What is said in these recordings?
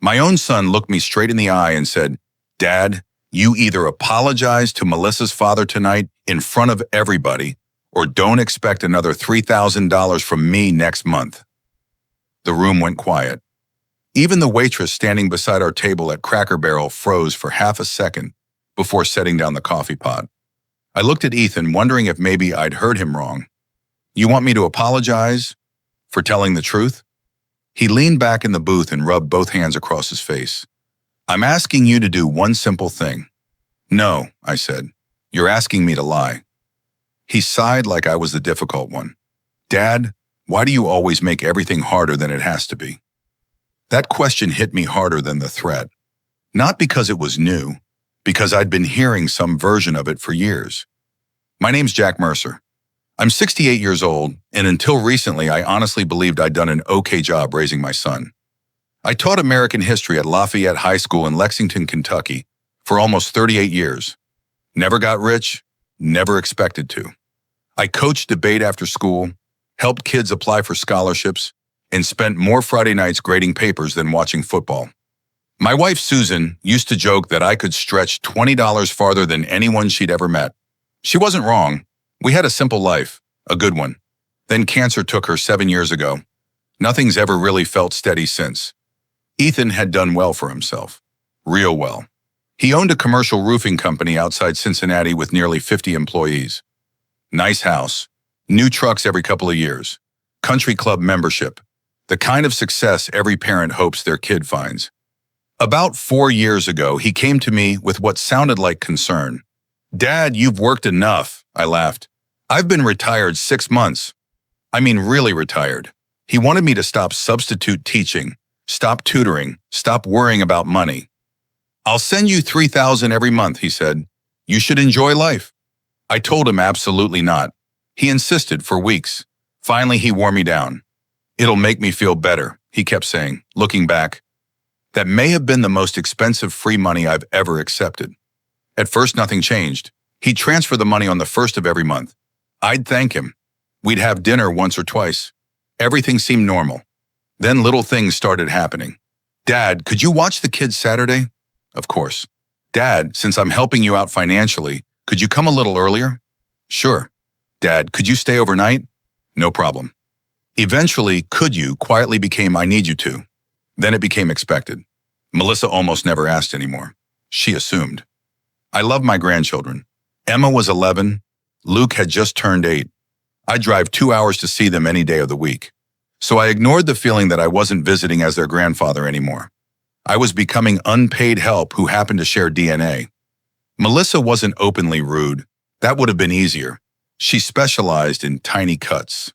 My own son looked me straight in the eye and said, "Dad, you either apologize to Melissa's father tonight in front of everybody, or don't expect another $3,000 from me next month." The room went quiet. Even the waitress standing beside our table at Cracker Barrel froze for half a second before setting down the coffee pot. I looked at Ethan, wondering if maybe I'd heard him wrong. "You want me to apologize for telling the truth?" He leaned back in the booth and rubbed both hands across his face. "I'm asking you to do one simple thing." "No," I said. "You're asking me to lie." He sighed like I was the difficult one. "Dad, why do you always make everything harder than it has to be?" That question hit me harder than the threat. Not because it was new, because I'd been hearing some version of it for years. My name's Jack Mercer. I'm 68 years old, and until recently, I honestly believed I'd done an okay job raising my son. I taught American history at Lafayette High School in Lexington, Kentucky, for almost 38 years. Never got rich, never expected to. I coached debate after school, helped kids apply for scholarships, and spent more Friday nights grading papers than watching football. My wife, Susan, used to joke that I could stretch $20 farther than anyone she'd ever met. She wasn't wrong. We had a simple life, a good one. Then cancer took her 7 years ago. Nothing's ever really felt steady since. Ethan had done well for himself. Real well. He owned a commercial roofing company outside Cincinnati with nearly 50 employees. Nice house. New trucks every couple of years. Country club membership. The kind of success every parent hopes their kid finds. About 4 years ago, he came to me with what sounded like concern. "Dad, you've worked enough," I laughed. "I've been retired 6 months. I mean, really retired." He wanted me to stop substitute teaching, stop tutoring, stop worrying about money. "I'll send you $3,000 every month," he said. "You should enjoy life." I told him absolutely not. He insisted for weeks. Finally, he wore me down. "It'll make me feel better," he kept saying, looking back. That may have been the most expensive free money I've ever accepted. At first, nothing changed. He'd transfer the money on the first of every month. I'd thank him. We'd have dinner once or twice. Everything seemed normal. Then little things started happening. "Dad, could you watch the kids Saturday?" "Of course." "Dad, since I'm helping you out financially, could you come a little earlier?" "Sure." "Dad, could you stay overnight?" "No problem." Eventually, "could you" quietly became "I need you to." Then it became expected. Melissa almost never asked anymore. She assumed. I love my grandchildren. Emma was 11. Luke had just turned 8. I drive 2 hours to see them any day of the week. So I ignored the feeling that I wasn't visiting as their grandfather anymore. I was becoming unpaid help who happened to share DNA. Melissa wasn't openly rude. That would have been easier. She specialized in tiny cuts.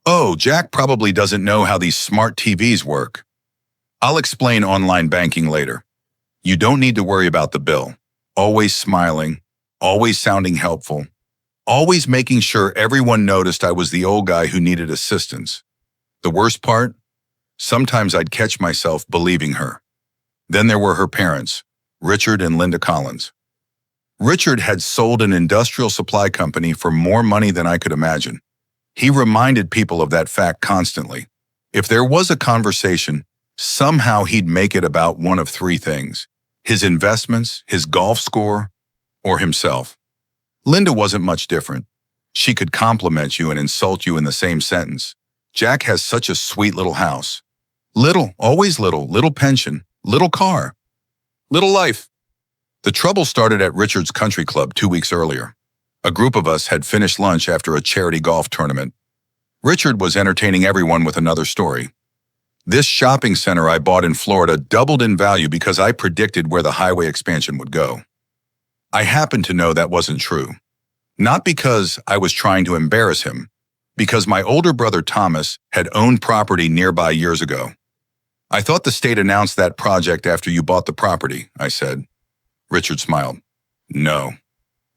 "Oh, Jack probably doesn't know how these smart TVs work. I'll explain online banking later. You don't need to worry about the bill." Always smiling, always sounding helpful, always making sure everyone noticed I was the old guy who needed assistance. The worst part? Sometimes I'd catch myself believing her. Then there were her parents, Richard and Linda Collins. Richard had sold an industrial supply company for more money than I could imagine. He reminded people of that fact constantly. If there was a conversation, somehow he'd make it about one of 3 things: his investments, his golf score, or himself. Linda wasn't much different. She could compliment you and insult you in the same sentence. "Jack has such a sweet little house. Little, always little pension, little car, little life." The trouble started at Richard's country club 2 weeks earlier. A group of us had finished lunch after a charity golf tournament. Richard was entertaining everyone with another story. "This shopping center I bought in Florida doubled in value because I predicted where the highway expansion would go." I happened to know that wasn't true. Not because I was trying to embarrass him, because my older brother Thomas had owned property nearby years ago. "I thought the state announced that project after you bought the property," I said. Richard smiled. "No,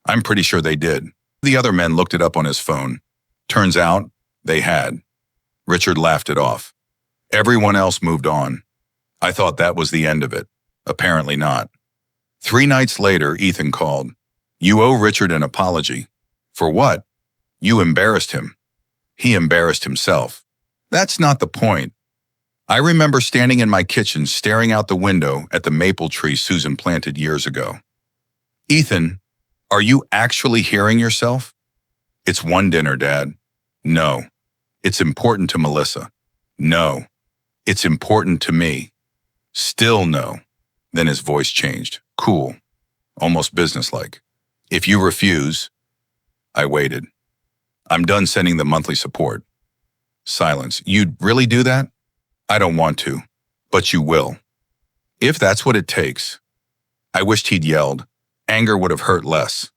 I'm pretty sure they did." The other men looked it up on his phone. Turns out, they had. Richard laughed it off. Everyone else moved on. I thought that was the end of it. Apparently not. 3 nights later, Ethan called. "You owe Richard an apology." "For what?" "You embarrassed him." "He embarrassed himself." "That's not the point." I remember standing in my kitchen staring out the window at the maple tree Susan planted years ago. Ethan, are you actually hearing yourself? It's one dinner, Dad. No. It's important to Melissa. No. It's important to me. Still no. Then his voice changed. Cool. Almost businesslike. If you refuse, I waited. I'm done sending the monthly support. Silence. You'd really do that? I don't want to, but you will. If that's what it takes. I wished he'd yelled. Anger would have hurt less.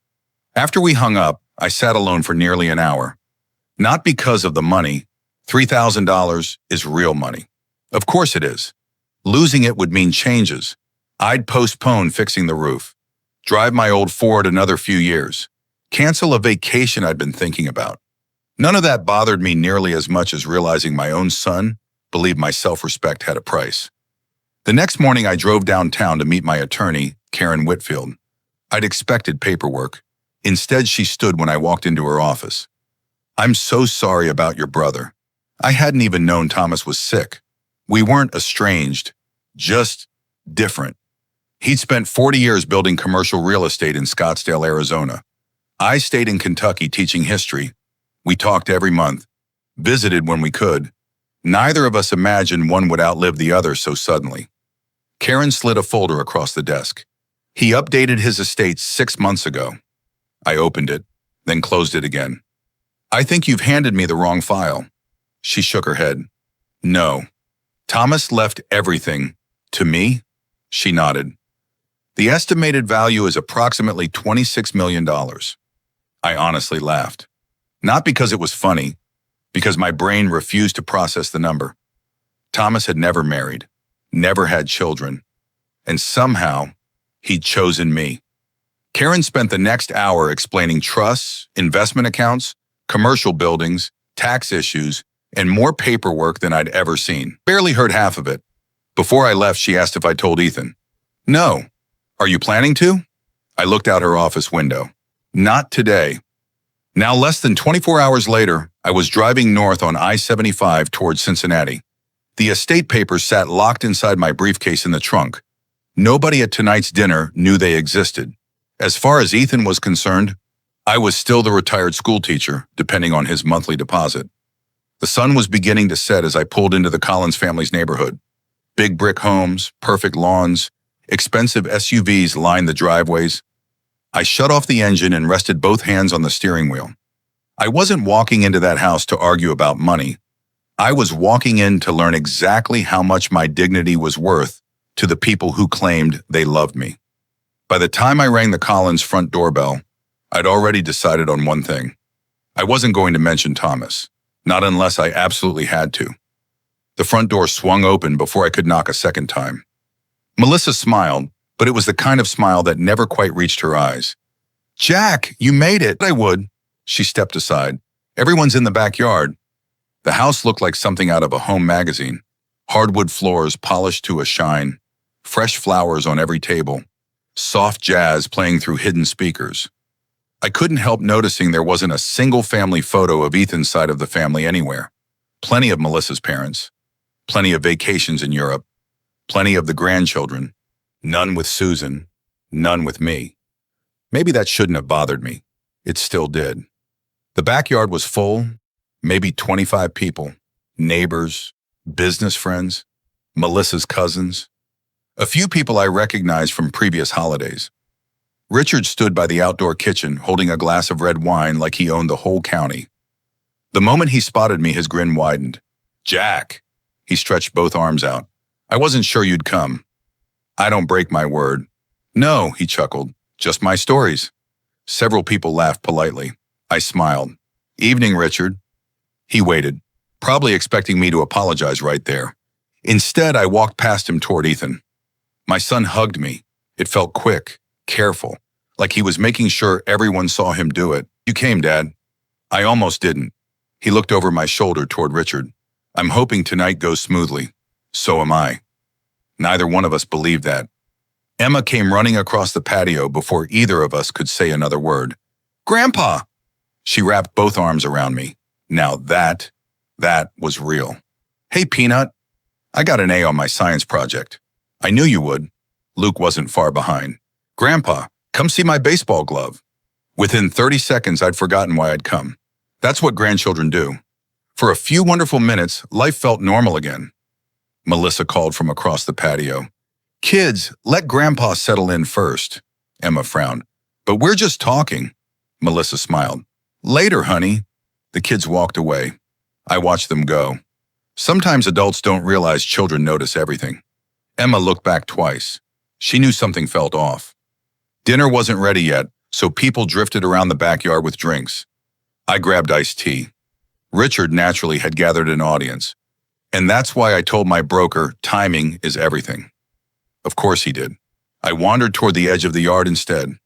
After we hung up, I sat alone for nearly an hour. Not because of the money. $3,000 is real money. Of course it is. Losing it would mean changes. I'd postpone fixing the roof. Drive my old Ford another few years. Cancel a vacation I'd been thinking about. None of that bothered me nearly as much as realizing my own son believed my self-respect had a price. The next morning, I drove downtown to meet my attorney, Karen Whitfield. I'd expected paperwork. Instead, she stood when I walked into her office. I'm so sorry about your brother. I hadn't even known Thomas was sick. We weren't estranged, just different. He'd spent 40 years building commercial real estate in Scottsdale, Arizona. I stayed in Kentucky teaching history. We talked every month, visited when we could. Neither of us imagined one would outlive the other so suddenly. Karen slid a folder across the desk. He updated his estate 6 months ago. I opened it, then closed it again. I think you've handed me the wrong file. She shook her head. No. Thomas left everything. To me? She nodded. The estimated value is approximately $26 million. I honestly laughed. Not because it was funny, because my brain refused to process the number. Thomas had never married, never had children, and somehow he'd chosen me. Karen spent the next hour explaining trusts, investment accounts, commercial buildings, tax issues, and more paperwork than I'd ever seen. Barely heard half of it. Before I left, she asked if I told Ethan. No. Are you planning to? I looked out her office window. Not today. Now, less than 24 hours later, I was driving north on I-75 towards Cincinnati. The estate papers sat locked inside my briefcase in the trunk. Nobody at tonight's dinner knew they existed. As far as Ethan was concerned, I was still the retired school teacher, depending on his monthly deposit. The sun was beginning to set as I pulled into the Collins family's neighborhood. Big brick homes, perfect lawns, expensive SUVs lined the driveways. I shut off the engine and rested both hands on the steering wheel. I wasn't walking into that house to argue about money. I was walking in to learn exactly how much my dignity was worth to the people who claimed they loved me. By the time I rang the Collins front doorbell, I'd already decided on one thing. I wasn't going to mention Thomas, not unless I absolutely had to. The front door swung open before I could knock a second time. Melissa smiled, but it was the kind of smile that never quite reached her eyes. Jack, you made it. I would. She stepped aside. Everyone's in the backyard. The house looked like something out of a home magazine. Hardwood floors polished to a shine. Fresh flowers on every table. Soft jazz playing through hidden speakers. I couldn't help noticing there wasn't a single family photo of Ethan's side of the family anywhere. Plenty of Melissa's parents. Plenty of vacations in Europe. Plenty of the grandchildren. None with Susan. None with me. Maybe that shouldn't have bothered me. It still did. The backyard was full, maybe 25 people. Neighbors, business friends, Melissa's cousins. A few people I recognized from previous holidays. Richard stood by the outdoor kitchen holding a glass of red wine like he owned the whole county. The moment he spotted me, his grin widened. Jack! He stretched both arms out. I wasn't sure you'd come. I don't break my word. No, he chuckled. Just my stories. Several people laughed politely. I smiled. Evening, Richard. He waited, probably expecting me to apologize right there. Instead, I walked past him toward Ethan. My son hugged me. It felt quick, careful, like he was making sure everyone saw him do it. You came, Dad. I almost didn't. He looked over my shoulder toward Richard. I'm hoping tonight goes smoothly. So am I. Neither one of us believed that. Emma came running across the patio before either of us could say another word. Grandpa! She wrapped both arms around me. Now that was real. Hey, Peanut. I got an A on my science project. I knew you would. Luke wasn't far behind. Grandpa, come see my baseball glove. Within 30 seconds, I'd forgotten why I'd come. That's what grandchildren do. For a few wonderful minutes, life felt normal again. Melissa called from across the patio. Kids, let Grandpa settle in first. Emma frowned. But we're just talking. Melissa smiled. Later, honey. The kids walked away. I watched them go. Sometimes adults don't realize children notice everything. Emma looked back twice. She knew something felt off. Dinner wasn't ready yet, so people drifted around the backyard with drinks. I grabbed iced tea. Richard naturally had gathered an audience. And that's why I told my broker timing is everything. Of course he did. I wandered toward the edge of the yard instead.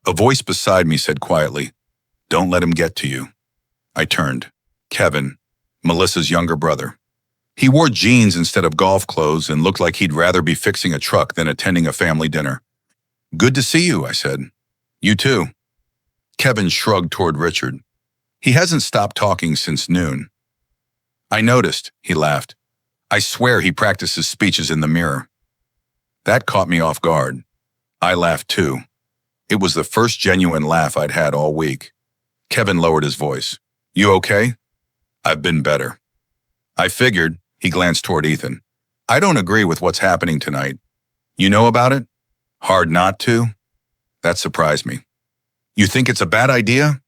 A voice beside me said quietly, "Don't let him get to you." I turned. Kevin, Melissa's younger brother. He wore jeans instead of golf clothes and looked like he'd rather be fixing a truck than attending a family dinner. "Good to see you," I said. "You too." Kevin shrugged toward Richard. He hasn't stopped talking since noon. I noticed, he laughed. I swear he practices speeches in the mirror. That caught me off guard. I laughed too. It was the first genuine laugh I'd had all week. Kevin lowered his voice. "You okay?" "I've been better." I figured, he glanced toward Ethan. "I don't agree with what's happening tonight. You know about it? Hard not to?" That surprised me. "You think it's a bad idea?"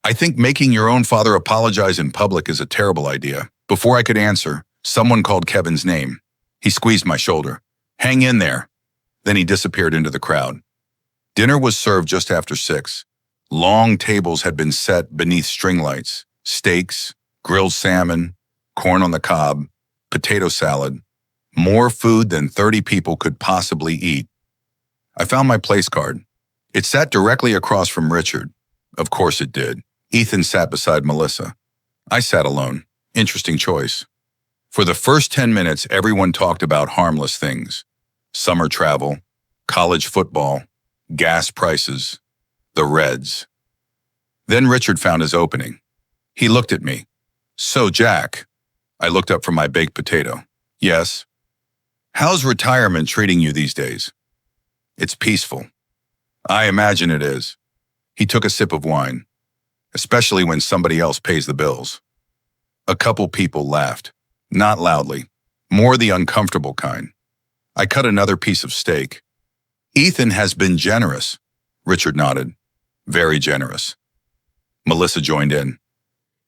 "I think making your own father apologize in public is a terrible idea." Before I could answer, someone called Kevin's name. He squeezed my shoulder. "Hang in there." Then he disappeared into the crowd. Dinner was served just after 6. Long tables had been set beneath string lights. Steaks, grilled salmon, corn on the cob, potato salad. More food than 30 people could possibly eat. I found my place card. It sat directly across from Richard. Of course it did. Ethan sat beside Melissa. I sat alone. Interesting choice. For the first 10 minutes, everyone talked about harmless things. Summer travel, college football, gas prices, the Reds. Then Richard found his opening. He looked at me. "So, Jack." I looked up from my baked potato. "Yes." "How's retirement treating you these days?" "It's peaceful." "I imagine it is." He took a sip of wine. "Especially when somebody else pays the bills." A couple people laughed. Not loudly. More the uncomfortable kind. I cut another piece of steak. "Ethan has been generous." Richard nodded. "Very generous." Melissa joined in.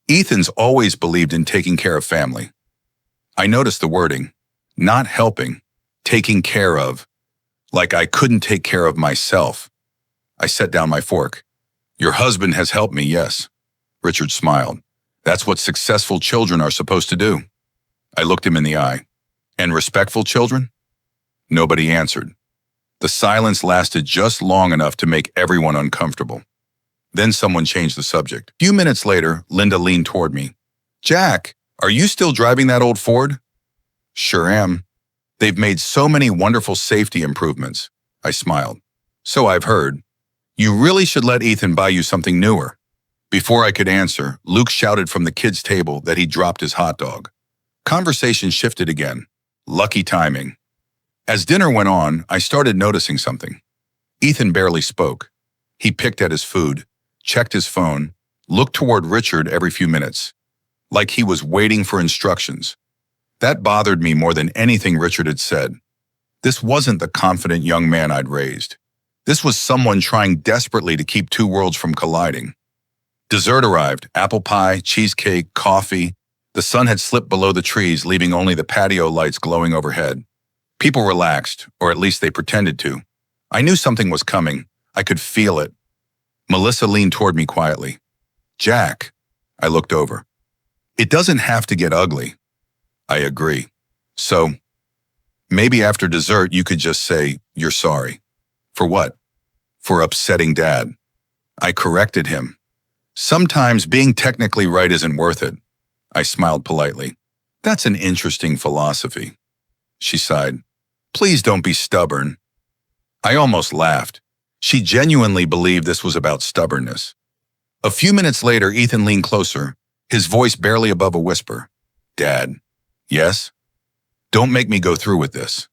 "Ethan's always believed in taking care of family." I noticed the wording. Not helping. Taking care of. Like I couldn't take care of myself. I set down my fork. "Your husband has helped me, yes." Richard smiled. "That's what successful children are supposed to do." I looked him in the eye. "And respectful children?" Nobody answered. The silence lasted just long enough to make everyone uncomfortable. Then someone changed the subject. A few minutes later, Linda leaned toward me. "Jack, are you still driving that old Ford?" "Sure am. They've made so many wonderful safety improvements." I smiled. "So I've heard. You really should let Ethan buy you something newer." Before I could answer, Luke shouted from the kids' table that he dropped his hot dog. Conversation shifted again. Lucky timing. As dinner went on, I started noticing something. Ethan barely spoke. He picked at his food, checked his phone, looked toward Richard every few minutes, like he was waiting for instructions. That bothered me more than anything Richard had said. This wasn't the confident young man I'd raised. This was someone trying desperately to keep two worlds from colliding. Dessert arrived, apple pie, cheesecake, coffee. The sun had slipped below the trees, leaving only the patio lights glowing overhead. People relaxed, or at least they pretended to. I knew something was coming. I could feel it. Melissa leaned toward me quietly. "Jack." I looked over. "It doesn't have to get ugly." I agree. "So, maybe after dessert you could just say, 'You're sorry.'" "For what?" "For upsetting Dad." I corrected him. "Sometimes being technically right isn't worth it." I smiled politely. "That's an interesting philosophy." She sighed. "Please don't be stubborn." I almost laughed. She genuinely believed this was about stubbornness. A few minutes later, Ethan leaned closer, his voice barely above a whisper. "Dad." "Yes?" Don't make me go through with this.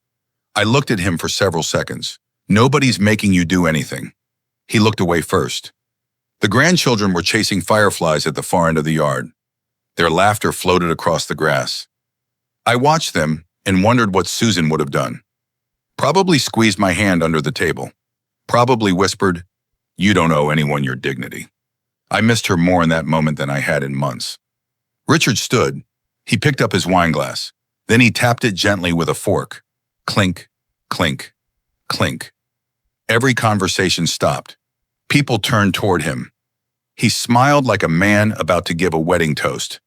I looked at him for several seconds. Nobody's making you do anything. He looked away first. The grandchildren were chasing fireflies at the far end of the yard. Their laughter floated across the grass. I watched them and wondered what Susan would have done. Probably squeezed my hand under the table. Probably whispered, "You don't owe anyone your dignity." I missed her more in that moment than I had in months. Richard stood. He picked up his wineglass. Then he tapped it gently with a fork. Clink, clink, clink. Every conversation stopped. People turned toward him. He smiled like a man about to give a wedding toast.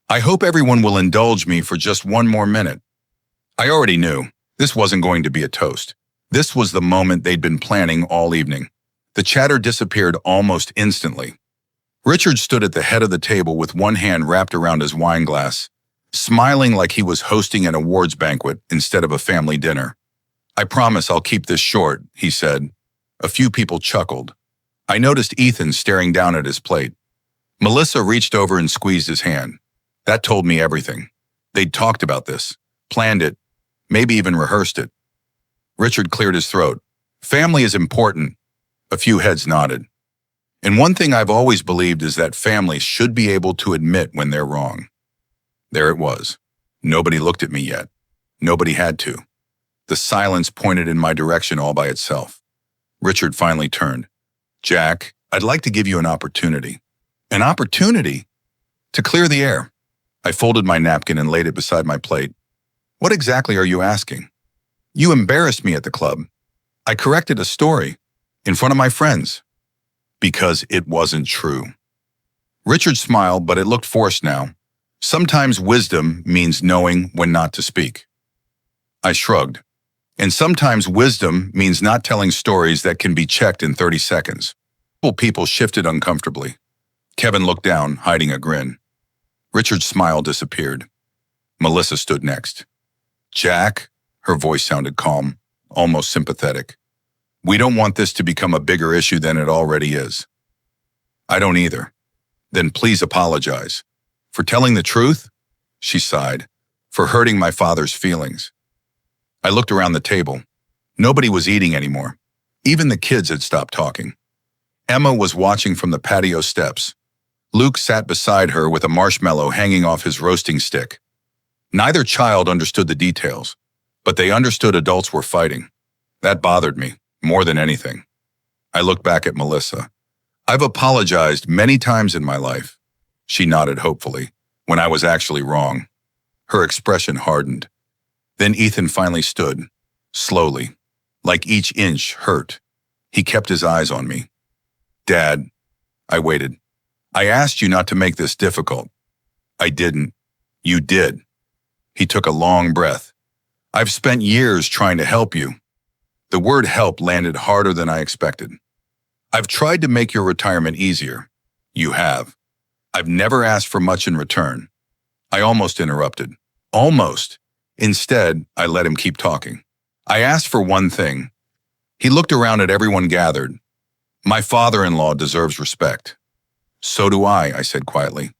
I hope everyone will indulge me for just one more minute. I already knew this wasn't going to be a toast. This was the moment they'd been planning all evening. The chatter disappeared almost instantly. Richard stood at the head of the table with one hand wrapped around his wineglass, smiling like he was hosting an awards banquet instead of a family dinner. "I promise I'll keep this short," he said. A few people chuckled. I noticed Ethan staring down at his plate. Melissa reached over and squeezed his hand. That told me everything. They'd talked about this, planned it, maybe even rehearsed it. Richard cleared his throat. "Family is important." A few heads nodded. And one thing I've always believed is that families should be able to admit when they're wrong. There it was. Nobody looked at me yet. Nobody had to. The silence pointed in my direction all by itself. Richard finally turned. "Jack, I'd like to give you an opportunity." "An opportunity?" "To clear the air." I folded my napkin and laid it beside my plate. "What exactly are you asking?" "You embarrassed me at the club. I corrected a story in front of my friends because it wasn't true." Richard smiled, but it looked forced now. Sometimes wisdom means knowing when not to speak. I shrugged. And sometimes wisdom means not telling stories that can be checked in 30 seconds. People shifted uncomfortably. Kevin looked down, hiding a grin. Richard's smile disappeared. Melissa stood next. "Jack," her voice sounded calm, almost sympathetic. "We don't want this to become a bigger issue than it already is." "I don't either." "Then please apologize." "For telling the truth?" She sighed. "For hurting my father's feelings." I looked around the table. Nobody was eating anymore. Even the kids had stopped talking. Emma was watching from the patio steps. Luke sat beside her with a marshmallow hanging off his roasting stick. Neither child understood the details, but they understood adults were fighting. That bothered me, more than anything. I looked back at Melissa. "I've apologized many times in my life." She nodded hopefully, when I was actually wrong. Her expression hardened. Then Ethan finally stood, slowly, like each inch hurt. He kept his eyes on me. "Dad," I waited. "I asked you not to make this difficult." "I didn't." "You did." He took a long breath. "I've spent years trying to help you." The word help landed harder than I expected. "I've tried to make your retirement easier." "You have." "I've never asked for much in return." I almost interrupted. Almost. Instead, I let him keep talking. "I asked for one thing." He looked around at everyone gathered. "My father-in-law deserves respect." "So do I said quietly.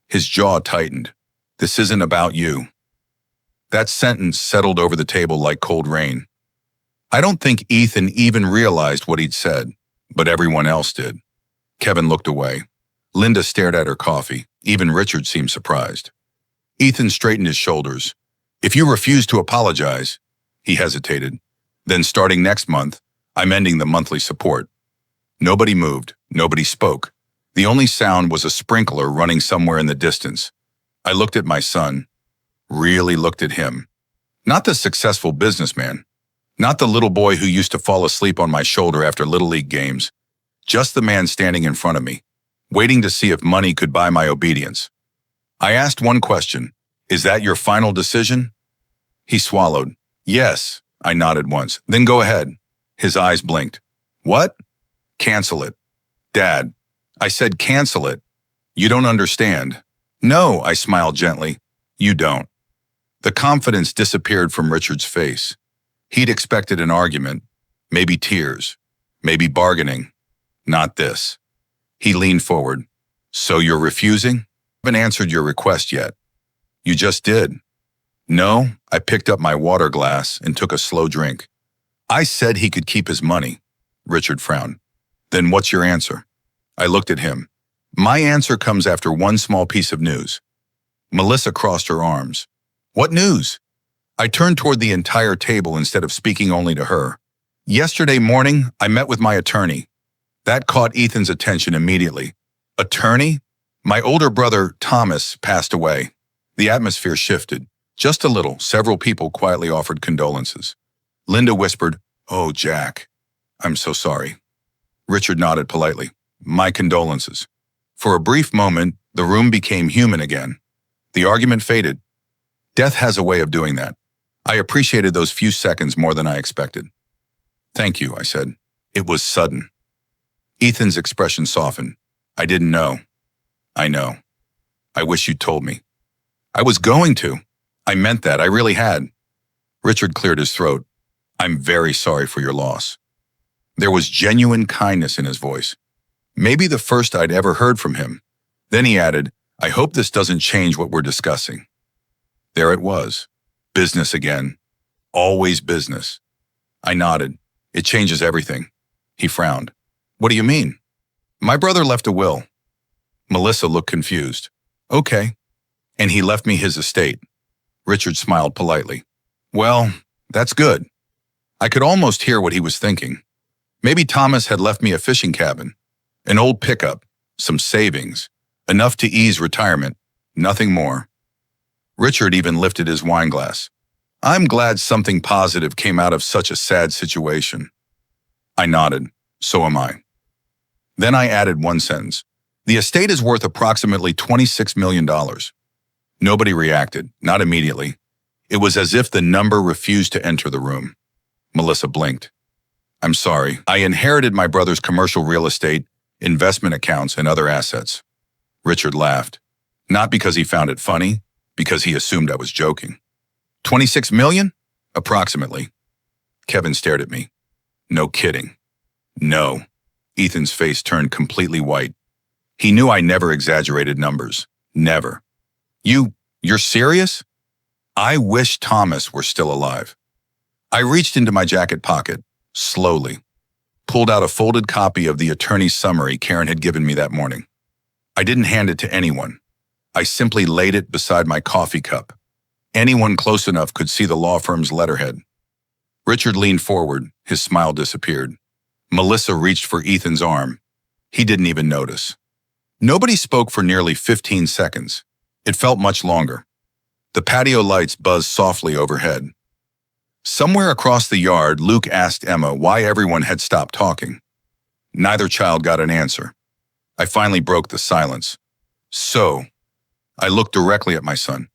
His jaw tightened. "This isn't about you." That sentence settled over the table like cold rain. I don't think Ethan even realized what he'd said, but everyone else did. Kevin looked away. Linda stared at her coffee. Even Richard seemed surprised. Ethan straightened his shoulders. "If you refuse to apologize," he hesitated, "then starting next month, I'm ending the monthly support." Nobody moved. Nobody spoke. The only sound was a sprinkler running somewhere in the distance. I looked at my son. Really looked at him. Not the successful businessman. Not the little boy who used to fall asleep on my shoulder after Little League games. Just the man standing in front of me, waiting to see if money could buy my obedience. I asked one question. "Is that your final decision?" He swallowed. "Yes," I nodded once. "Then go ahead." His eyes blinked. "What?" "Cancel it." "Dad," I said, "cancel it." "You don't understand." "No," I smiled gently. "You don't." The confidence disappeared from Richard's face. He'd expected an argument, maybe tears, maybe bargaining. Not this. He leaned forward. "So you're refusing?" "I haven't answered your request yet." "You just did." No, I picked up my water glass and took a slow drink. I said he could keep his money. Richard frowned. Then what's your answer? I looked at him. My answer comes after one small piece of news. Melissa crossed her arms. What news? I turned toward the entire table instead of speaking only to her. Yesterday morning, I met with my attorney. That caught Ethan's attention immediately. Attorney? My older brother, Thomas, passed away. The atmosphere shifted. Just a little. Several people quietly offered condolences. Linda whispered, "Oh, Jack, I'm so sorry." Richard nodded politely. My condolences. For a brief moment, the room became human again. The argument faded. Death has a way of doing that. I appreciated those few seconds more than I expected. Thank you, I said. It was sudden. Ethan's expression softened. I didn't know. I know. I wish you'd told me. I was going to. I meant that. I really had. Richard cleared his throat. I'm very sorry for your loss. There was genuine kindness in his voice. Maybe the first I'd ever heard from him. Then he added, I hope this doesn't change what we're discussing. There it was. Business again. Always business. I nodded. It changes everything. He frowned. What do you mean? My brother left a will. Melissa looked confused. Okay. And he left me his estate. Richard smiled politely. Well, that's good. I could almost hear what he was thinking. Maybe Thomas had left me a fishing cabin, an old pickup, some savings, enough to ease retirement, nothing more. Richard even lifted his wine glass. I'm glad something positive came out of such a sad situation. I nodded. So am I. Then I added one sentence. The estate is worth approximately $26 million. Nobody reacted, not immediately. It was as if the number refused to enter the room. Melissa blinked. I'm sorry. I inherited my brother's commercial real estate, investment accounts, and other assets. Richard laughed. Not because he found it funny, because he assumed I was joking. 26 million? Approximately. Kevin stared at me. No kidding. No. Ethan's face turned completely white. He knew I never exaggerated numbers. Never. You're serious? I wish Thomas were still alive. I reached into my jacket pocket, slowly, pulled out a folded copy of the attorney's summary Karen had given me that morning. I didn't hand it to anyone. I simply laid it beside my coffee cup. Anyone close enough could see the law firm's letterhead. Richard leaned forward, his smile disappeared. Melissa reached for Ethan's arm. He didn't even notice. Nobody spoke for nearly 15 seconds. It felt much longer. The patio lights buzzed softly overhead. Somewhere across the yard, Luke asked Emma why everyone had stopped talking. Neither child got an answer. I finally broke the silence. So, I looked directly at my son.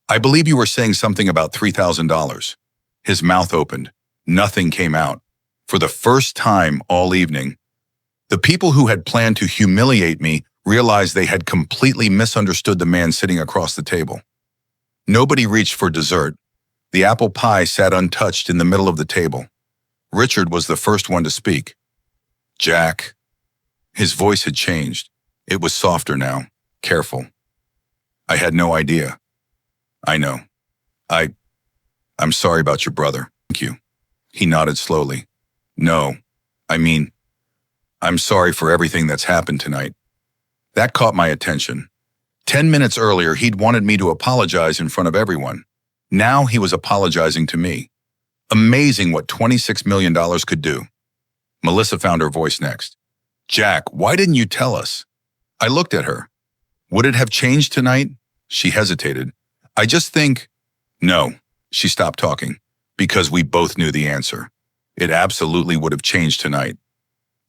I believe you were saying something about $3,000. His mouth opened. Nothing came out. For the first time all evening, the people who had planned to humiliate me realized they had completely misunderstood the man sitting across the table. Nobody reached for dessert. The apple pie sat untouched in the middle of the table. Richard was the first one to speak. Jack. His voice had changed. It was softer now, careful. I had no idea. I know. I'm sorry about your brother. Thank you. He nodded slowly. No, I'm sorry for everything that's happened tonight. That caught my attention. 10 minutes earlier, he'd wanted me to apologize in front of everyone. Now he was apologizing to me. Amazing what $26 million could do. Melissa found her voice next. Jack, why didn't you tell us? I looked at her. Would it have changed tonight? She hesitated. I just think... No, she stopped talking, because we both knew the answer. It absolutely would have changed tonight.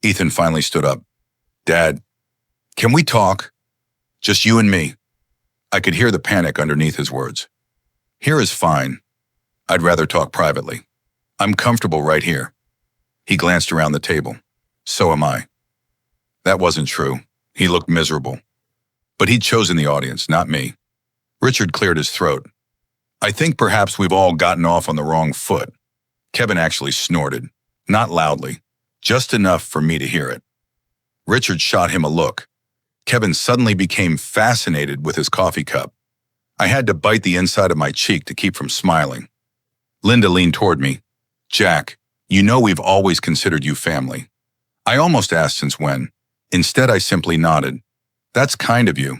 Ethan finally stood up. Dad, can we talk? Just you and me. I could hear the panic underneath his words. Here is fine. I'd rather talk privately. I'm comfortable right here. He glanced around the table. So am I. That wasn't true. He looked miserable. But he'd chosen the audience, not me. Richard cleared his throat. I think perhaps we've all gotten off on the wrong foot. Kevin actually snorted. Not loudly. Just enough for me to hear it. Richard shot him a look. Kevin suddenly became fascinated with his coffee cup. I had to bite the inside of my cheek to keep from smiling. Linda leaned toward me. Jack, you know we've always considered you family. I almost asked since when. Instead, I simply nodded. That's kind of you.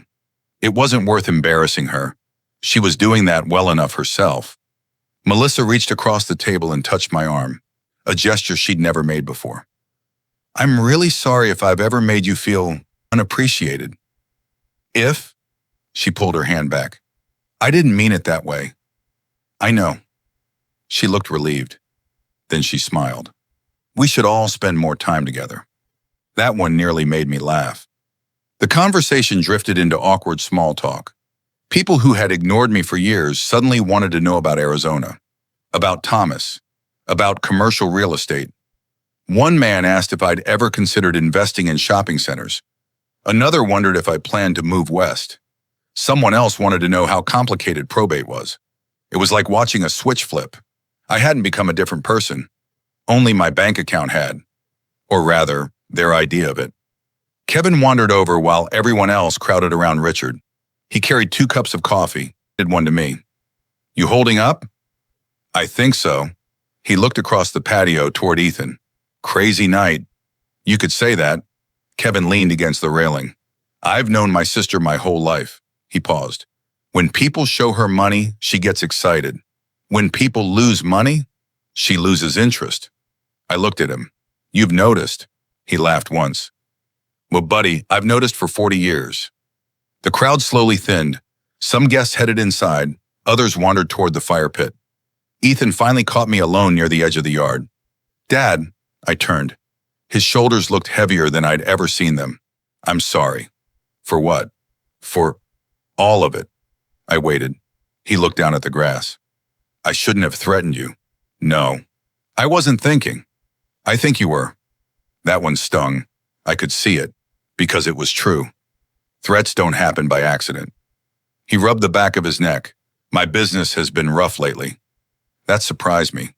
It wasn't worth embarrassing her. She was doing that well enough herself. Melissa reached across the table and touched my arm, a gesture she'd never made before. I'm really sorry if I've ever made you feel unappreciated. If? She pulled her hand back. I didn't mean it that way. I know. She looked relieved. Then she smiled. We should all spend more time together. That one nearly made me laugh. The conversation drifted into awkward small talk. People who had ignored me for years suddenly wanted to know about Arizona, about Thomas, about commercial real estate. One man asked if I'd ever considered investing in shopping centers. Another wondered if I planned to move west. Someone else wanted to know how complicated probate was. It was like watching a switch flip. I hadn't become a different person. Only my bank account had. Or rather, their idea of it. Kevin wandered over while everyone else crowded around Richard. He carried 2 cups of coffee, did one to me. You holding up? I think so. He looked across the patio toward Ethan. Crazy night. You could say that. Kevin leaned against the railing. I've known my sister my whole life. He paused. When people show her money, she gets excited. When people lose money, she loses interest. I looked at him. You've noticed. He laughed once. Well, buddy, I've noticed for 40 years. The crowd slowly thinned. Some guests headed inside, others wandered toward the fire pit. Ethan finally caught me alone near the edge of the yard. Dad, I turned. His shoulders looked heavier than I'd ever seen them. I'm sorry. For what? For all of it. I waited. He looked down at the grass. I shouldn't have threatened you. No. I wasn't thinking. I think you were. That one stung. I could see it, because it was true. Threats don't happen by accident. He rubbed the back of his neck. My business has been rough lately. That surprised me.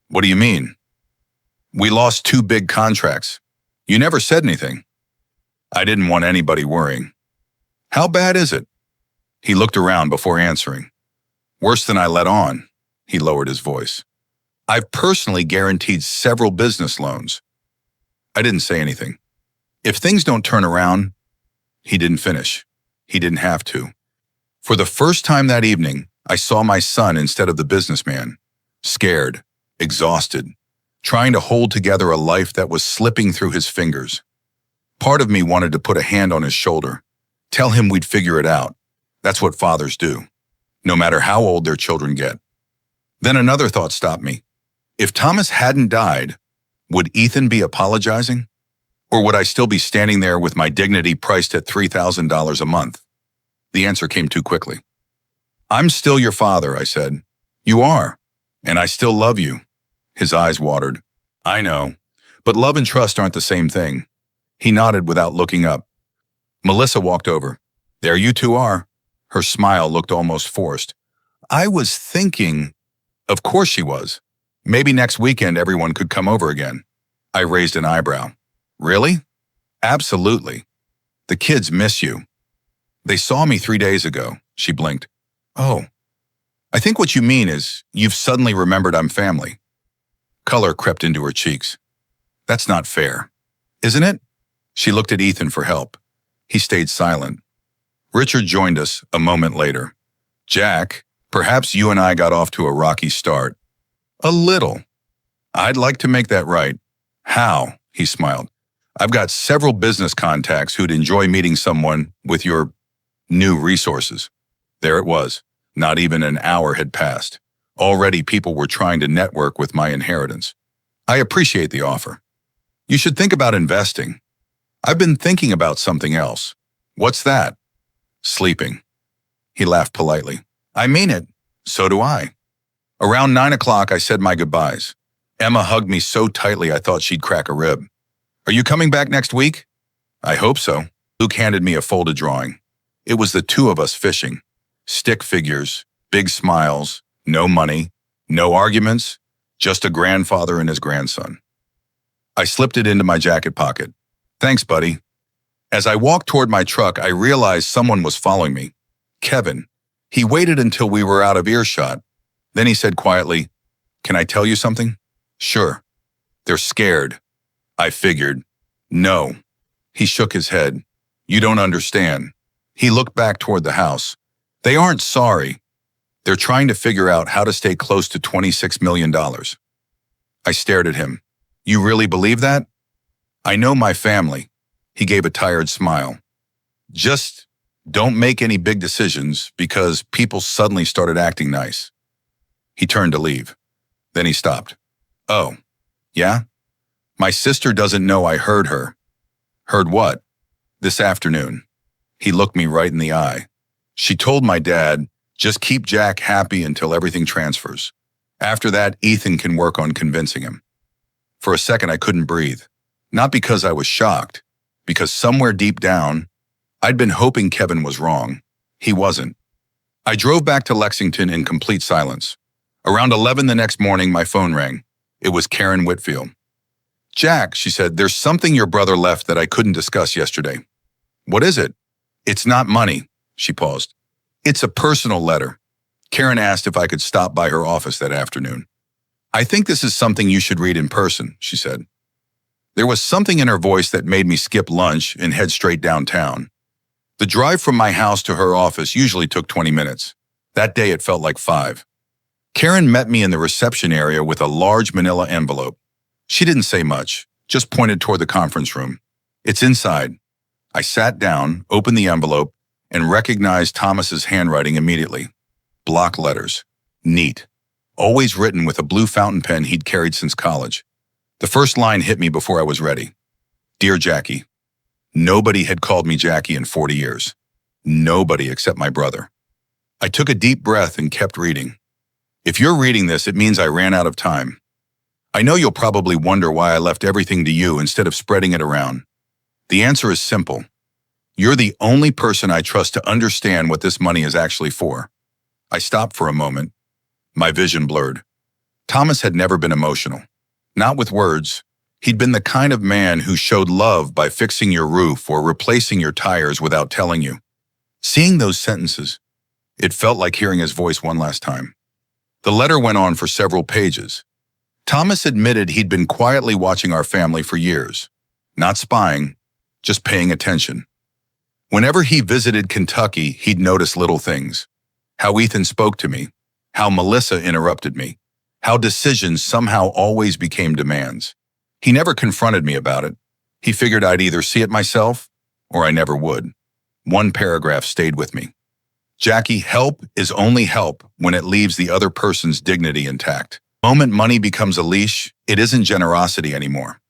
What do you mean? We lost 2 big contracts. You never said anything. I didn't want anybody worrying. How bad is it? He looked around before answering. Worse than I let on. He lowered his voice. I've personally guaranteed several business loans. I didn't say anything. If things don't turn around, he didn't finish. He didn't have to. For the first time that evening, I saw my son instead of the businessman. Scared, exhausted, trying to hold together a life that was slipping through his fingers. Part of me wanted to put a hand on his shoulder, tell him we'd figure it out. That's what fathers do, no matter how old their children get. Then another thought stopped me. If Thomas hadn't died, would Ethan be apologizing? Or would I still be standing there with my dignity priced at $3,000 a month? The answer came too quickly. I'm still your father, I said. You are, and I still love you. His eyes watered. I know, but love and trust aren't the same thing. He nodded without looking up. Melissa walked over. There you 2 are. Her smile looked almost forced. I was thinking, of course she was. Maybe next weekend everyone could come over again. I raised an eyebrow. Really? Absolutely. The kids miss you. They saw me 3 days ago. She blinked. Oh. I think what you mean is you've suddenly remembered I'm family. Color crept into her cheeks. That's not fair. Isn't it? She looked at Ethan for help. He stayed silent. Richard joined us a moment later. Jack, perhaps you and I got off to a rocky start. A little. I'd like to make that right. How? He smiled. I've got several business contacts who'd enjoy meeting someone with your new resources. There it was. Not even an hour had passed. Already people were trying to network with my inheritance. I appreciate the offer. You should think about investing. I've been thinking about something else. What's that? Sleeping. He laughed politely. I mean it. So do I. Around 9 o'clock, I said my goodbyes. Emma hugged me so tightly I thought she'd crack a rib. Are you coming back next week? I hope so. Luke handed me a folded drawing. It was the 2 of us fishing. Stick figures, big smiles, no money, no arguments, just a grandfather and his grandson. I slipped it into my jacket pocket. Thanks, buddy. As I walked toward my truck, I realized someone was following me. Kevin. He waited until we were out of earshot. Then he said quietly, "Can I tell you something?" "Sure." "They're scared." I figured. "No." He shook his head. "You don't understand." He looked back toward the house. "They aren't sorry. They're trying to figure out how to stay close to $26 million. I stared at him. "You really believe that?" "I know my family." He gave a tired smile. "Just don't make any big decisions because people suddenly started acting nice." He turned to leave. Then he stopped. "Oh, yeah? My sister doesn't know I heard her." "Heard what?" "This afternoon." He looked me right in the eye. "She told my dad, just keep Jack happy until everything transfers. After that, Ethan can work on convincing him." For a second, I couldn't breathe. Not because I was shocked, because somewhere deep down, I'd been hoping Kevin was wrong. He wasn't. I drove back to Lexington in complete silence. Around 11 the next morning, my phone rang. It was Karen Whitfield. "Jack," she said, "there's something your brother left that I couldn't discuss yesterday." "What is it?" "It's not money." She paused. "It's a personal letter." Karen asked if I could stop by her office that afternoon. "I think this is something you should read in person," she said. There was something in her voice that made me skip lunch and head straight downtown. The drive from my house to her office usually took 20 minutes. That day it felt like 5. Karen met me in the reception area with a large manila envelope. She didn't say much, just pointed toward the conference room. "It's inside." I sat down, opened the envelope, and recognized Thomas's handwriting immediately. Block letters. Neat. Always written with a blue fountain pen he'd carried since college. The first line hit me before I was ready. "Dear Jackie." Nobody had called me Jackie in 40 years. Nobody except my brother. I took a deep breath and kept reading. "If you're reading this, it means I ran out of time. I know you'll probably wonder why I left everything to you instead of spreading it around. The answer is simple. You're the only person I trust to understand what this money is actually for." I stopped for a moment. My vision blurred. Thomas had never been emotional. Not with words. He'd been the kind of man who showed love by fixing your roof or replacing your tires without telling you. Seeing those sentences, it felt like hearing his voice one last time. The letter went on for several pages. Thomas admitted he'd been quietly watching our family for years. Not spying, just paying attention. Whenever he visited Kentucky, he'd notice little things. How Ethan spoke to me, how Melissa interrupted me, how decisions somehow always became demands. He never confronted me about it. He figured I'd either see it myself or I never would. One paragraph stayed with me. "Jackie, help is only help when it leaves the other person's dignity intact. The moment money becomes a leash, it isn't generosity anymore."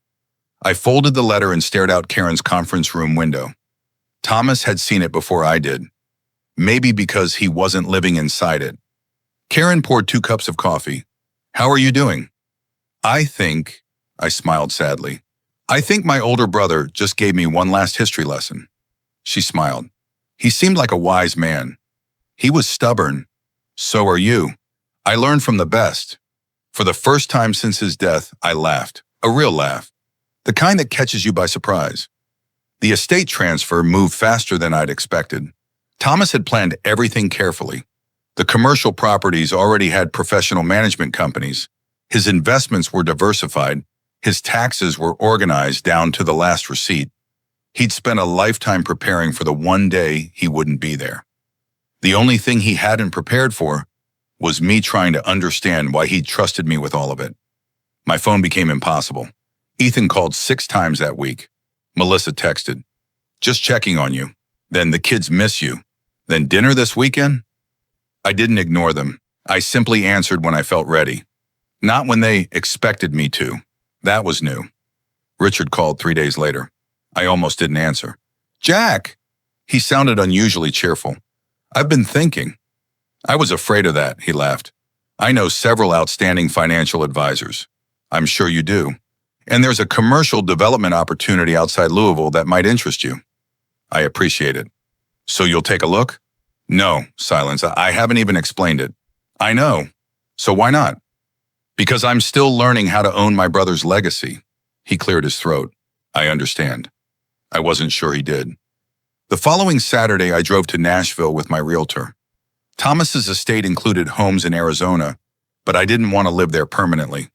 I folded the letter and stared out Karen's conference room window. Thomas had seen it before I did. Maybe because he wasn't living inside it. Karen poured 2 cups of coffee. "How are you doing?" I smiled sadly. "I think my older brother just gave me one last history lesson." She smiled. "He seemed like a wise man. He was stubborn. So are you. I learned from the best." For the first time since his death, I laughed. A real laugh. The kind that catches you by surprise. The estate transfer moved faster than I'd expected. Thomas had planned everything carefully. The commercial properties already had professional management companies. His investments were diversified. His taxes were organized down to the last receipt. He'd spent a lifetime preparing for the one day he wouldn't be there. The only thing he hadn't prepared for was me trying to understand why he'd trusted me with all of it. My phone became impossible. Ethan called 6 times that week. Melissa texted, "Just checking on you. Then the kids miss you. Then dinner this weekend?" I didn't ignore them. I simply answered when I felt ready. Not when they expected me to. That was new. Richard called 3 days later. I almost didn't answer. "Jack!" He sounded unusually cheerful. "I've been thinking." "I was afraid of that," he laughed. "I know several outstanding financial advisors. I'm sure you do. And there's a commercial development opportunity outside Louisville that might interest you." "I appreciate it." "So you'll take a look?" "No," silence. "I haven't even explained it." "I know. So why not?" "Because I'm still learning how to own my brother's legacy." He cleared his throat. "I understand." I wasn't sure he did. The following Saturday, I drove to Nashville with my realtor. Thomas's estate included homes in Arizona, but I didn't want to live there permanently.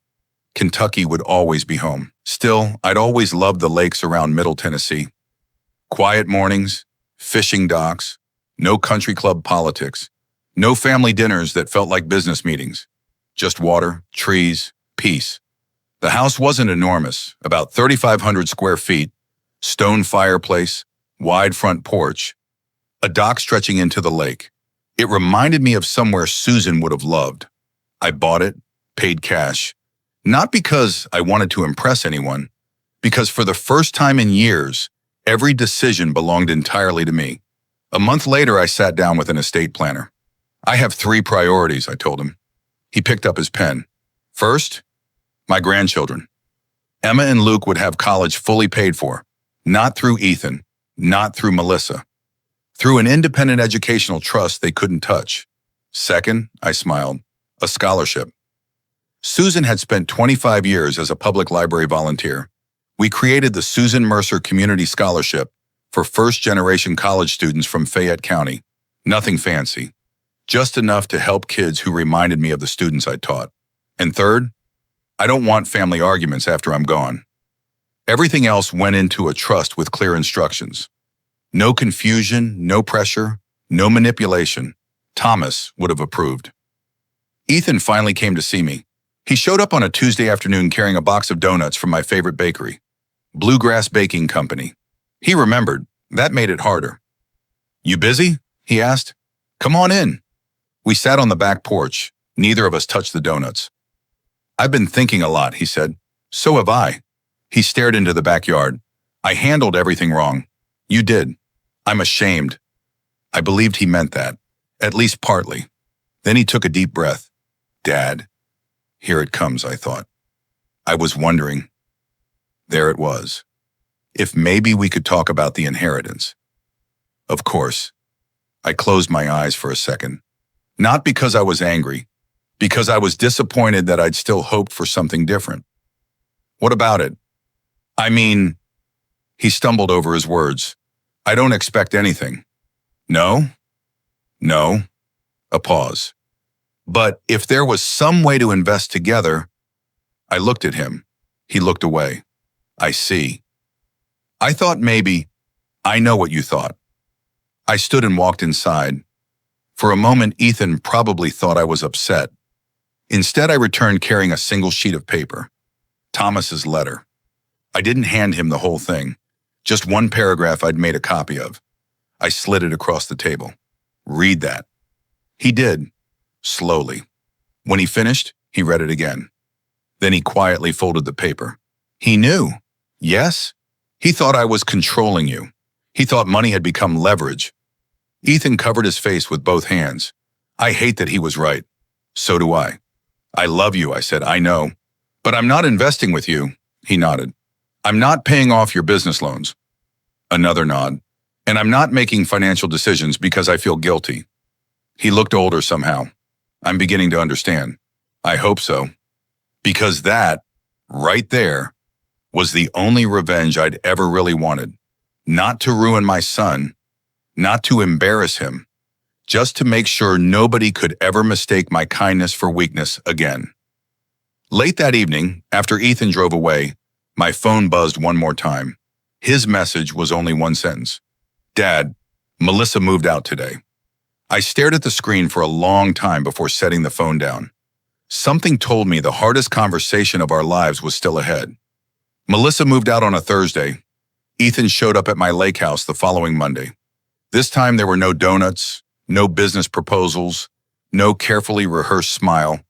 Kentucky would always be home. Still, I'd always loved the lakes around Middle Tennessee. Quiet mornings, fishing docks, no country club politics, no family dinners that felt like business meetings. Just water, trees, peace. The house wasn't enormous, about 3,500 square feet, stone fireplace, wide front porch, a dock stretching into the lake. It reminded me of somewhere Susan would have loved. I bought it, paid cash, not because I wanted to impress anyone, because for the first time in years, every decision belonged entirely to me. A month later, I sat down with an estate planner. I have 3 priorities, I told him. He picked up his pen. First, my grandchildren. Emma and Luke would have college fully paid for, not through Ethan, not through Melissa. Through an independent educational trust they couldn't touch. Second, I smiled, a scholarship. Susan had spent 25 years as a public library volunteer. We created the Susan Mercer Community Scholarship for first-generation college students from Fayette County. Nothing fancy, just enough to help kids who reminded me of the students I taught. And third, I don't want family arguments after I'm gone. Everything else went into a trust with clear instructions. No confusion, no pressure, no manipulation. Thomas would have approved. Ethan finally came to see me. He showed up on a Tuesday afternoon carrying a box of donuts from my favorite bakery, Bluegrass Baking Company. He remembered. That made it harder. "You busy?" he asked. "Come on in." We sat on the back porch. Neither of us touched the donuts. "I've been thinking a lot," he said. "So have I." He stared into the backyard. "I handled everything wrong." "You did." "I'm ashamed." I believed he meant that, at least partly. Then he took a deep breath. "Dad, here it comes," I thought. I was wondering. There it was. If maybe we could talk about the inheritance. Of course. I closed my eyes for a second. Not because I was angry, because I was disappointed that I'd still hoped for something different. "What about it?" "I mean," he stumbled over his words. "I don't expect anything." "No?" "No." A pause. "But if there was some way to invest together..." I looked at him. He looked away. "I see. I thought maybe..." "I know what you thought." I stood and walked inside. For a moment, Ethan probably thought I was upset. Instead, I returned carrying a single sheet of paper. Thomas's letter. I didn't hand him the whole thing. Just one paragraph I'd made a copy of. I slid it across the table. "Read that." He did, slowly. When he finished, he read it again. Then he quietly folded the paper. He knew. Yes? He thought I was controlling you. He thought money had become leverage. Ethan covered his face with both hands. I hate that he was right. So do I. "I love you," I said. "I know. But I'm not investing with you." He nodded. "I'm not paying off your business loans." Another nod. "And I'm not making financial decisions because I feel guilty." He looked older somehow. "I'm beginning to understand." "I hope so." Because that, right there, was the only revenge I'd ever really wanted. Not to ruin my son, not to embarrass him, just to make sure nobody could ever mistake my kindness for weakness again. Late that evening, after Ethan drove away, my phone buzzed one more time. His message was only one sentence. "Dad, Melissa moved out today." I stared at the screen for a long time before setting the phone down. Something told me the hardest conversation of our lives was still ahead. Melissa moved out on a Thursday. Ethan showed up at my lake house the following Monday. This time there were no donuts, no business proposals, no carefully rehearsed smile,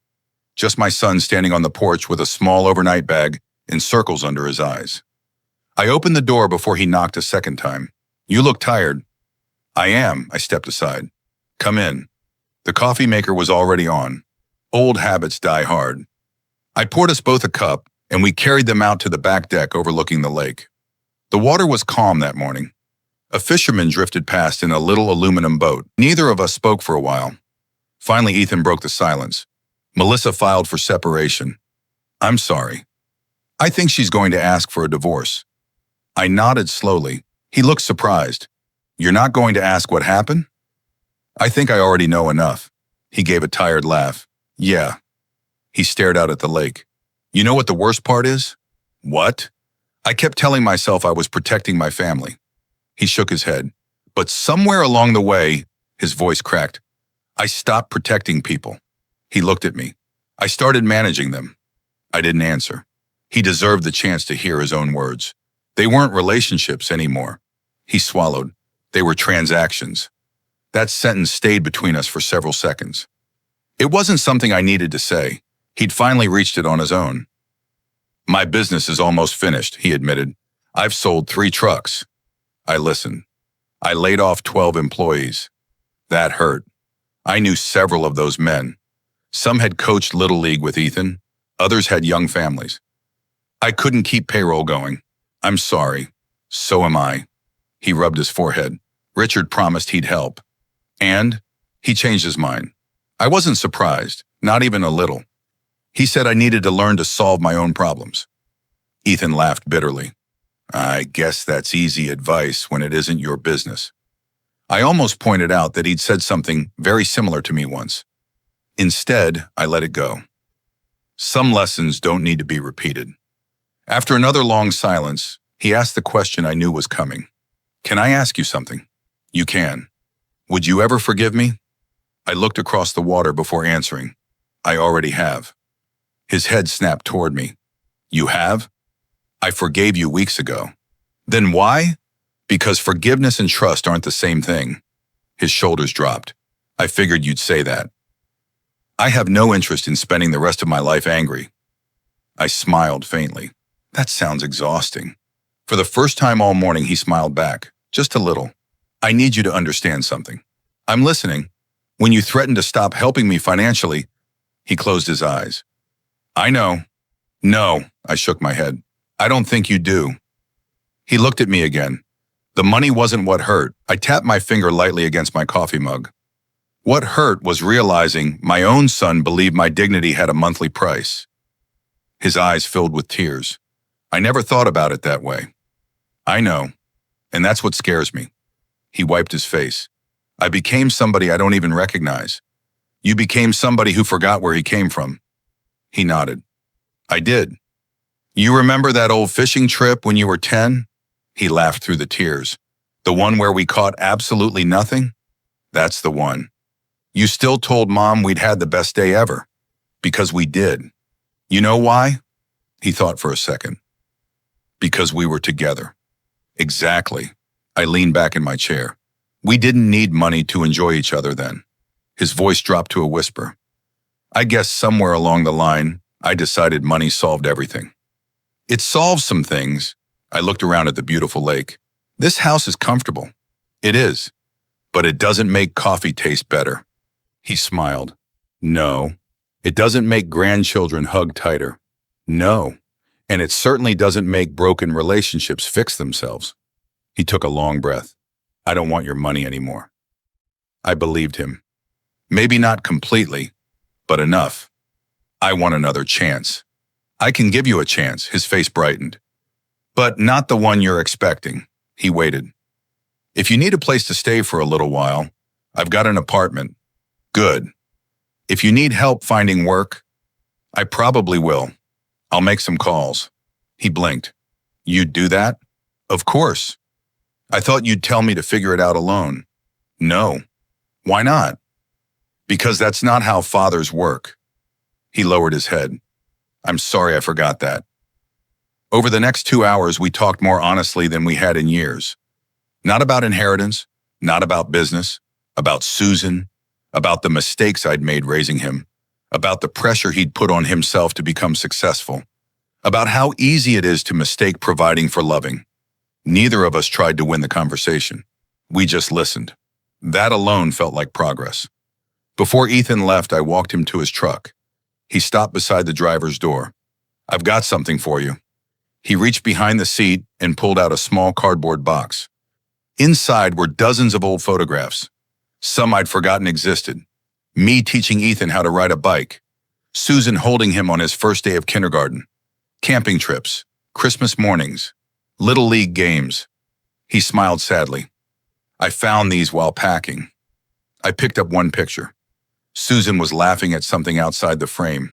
just my son standing on the porch with a small overnight bag in circles under his eyes. I opened the door before he knocked a second time. "You look tired." "I am," I stepped aside. "Come in." The coffee maker was already on. Old habits die hard. I poured us both a cup, and we carried them out to the back deck overlooking the lake. The water was calm that morning. A fisherman drifted past in a little aluminum boat. Neither of us spoke for a while. Finally, Ethan broke the silence. "Melissa filed for separation." "I'm sorry." "I think she's going to ask for a divorce." I nodded slowly. He looked surprised. "You're not going to ask what happened?" I think I already know enough. He gave a tired laugh. Yeah. He stared out at the lake. You know what the worst part is? What? I kept telling myself I was protecting my family. He shook his head. But somewhere along the way, his voice cracked. I stopped protecting people. He looked at me. I started managing them. I didn't answer. He deserved the chance to hear his own words. They weren't relationships anymore. He swallowed. They were transactions. That sentence stayed between us for several seconds. It wasn't something I needed to say. He'd finally reached it on his own. My business is almost finished, he admitted. I've sold 3 trucks. I listened. I laid off 12 employees. That hurt. I knew several of those men. Some had coached Little League with Ethan. Others had young families. I couldn't keep payroll going. I'm sorry. So am I. He rubbed his forehead. Richard promised he'd help. And he changed his mind. I wasn't surprised, not even a little. He said I needed to learn to solve my own problems. Ethan laughed bitterly. I guess that's easy advice when it isn't your business. I almost pointed out that he'd said something very similar to me once. Instead, I let it go. Some lessons don't need to be repeated. After another long silence, he asked the question I knew was coming. Can I ask you something? You can. Would you ever forgive me? I looked across the water before answering. I already have. His head snapped toward me. You have? I forgave you weeks ago. Then why? Because forgiveness and trust aren't the same thing. His shoulders dropped. I figured you'd say that. I have no interest in spending the rest of my life angry. I smiled faintly. That sounds exhausting. For the first time all morning, he smiled back, just a little. I need you to understand something. I'm listening. When you threatened to stop helping me financially, he closed his eyes. I know. No, I shook my head. I don't think you do. He looked at me again. The money wasn't what hurt. I tapped my finger lightly against my coffee mug. What hurt was realizing my own son believed my dignity had a monthly price. His eyes filled with tears. I never thought about it that way. I know, and that's what scares me. He wiped his face. I became somebody I don't even recognize. You became somebody who forgot where he came from. He nodded. I did. You remember that old fishing trip when you were 10? He laughed through the tears. The one where we caught absolutely nothing? That's the one. You still told Mom we'd had the best day ever. Because we did. You know why? He thought for a second. Because we were together. Exactly. I leaned back in my chair. We didn't need money to enjoy each other then. His voice dropped to a whisper. I guess somewhere along the line, I decided money solved everything. It solves some things. I looked around at the beautiful lake. This house is comfortable. It is. But it doesn't make coffee taste better. He smiled. No. It doesn't make grandchildren hug tighter. No. And it certainly doesn't make broken relationships fix themselves. He took a long breath. I don't want your money anymore. I believed him. Maybe not completely, but enough. I want another chance. I can give you a chance, his face brightened. But not the one you're expecting. He waited. If you need a place to stay for a little while, I've got an apartment. Good. If you need help finding work, I probably will. I'll make some calls. He blinked. You'd do that? Of course. I thought you'd tell me to figure it out alone. No. Why not? Because that's not how fathers work. He lowered his head. I'm sorry I forgot that. Over the next 2 hours, we talked more honestly than we had in years. Not about inheritance, not about business, about Susan, about the mistakes I'd made raising him, about the pressure he'd put on himself to become successful, about how easy it is to mistake providing for loving. Neither of us tried to win the conversation. We just listened. That alone felt like progress. Before Ethan left, I walked him to his truck. He stopped beside the driver's door. I've got something for you. He reached behind the seat and pulled out a small cardboard box. Inside were dozens of old photographs. Some I'd forgotten existed. Me teaching Ethan how to ride a bike. Susan holding him on his first day of kindergarten. Camping trips. Christmas mornings. Little League games. He smiled sadly. I found these while packing. I picked up one picture. Susan was laughing at something outside the frame.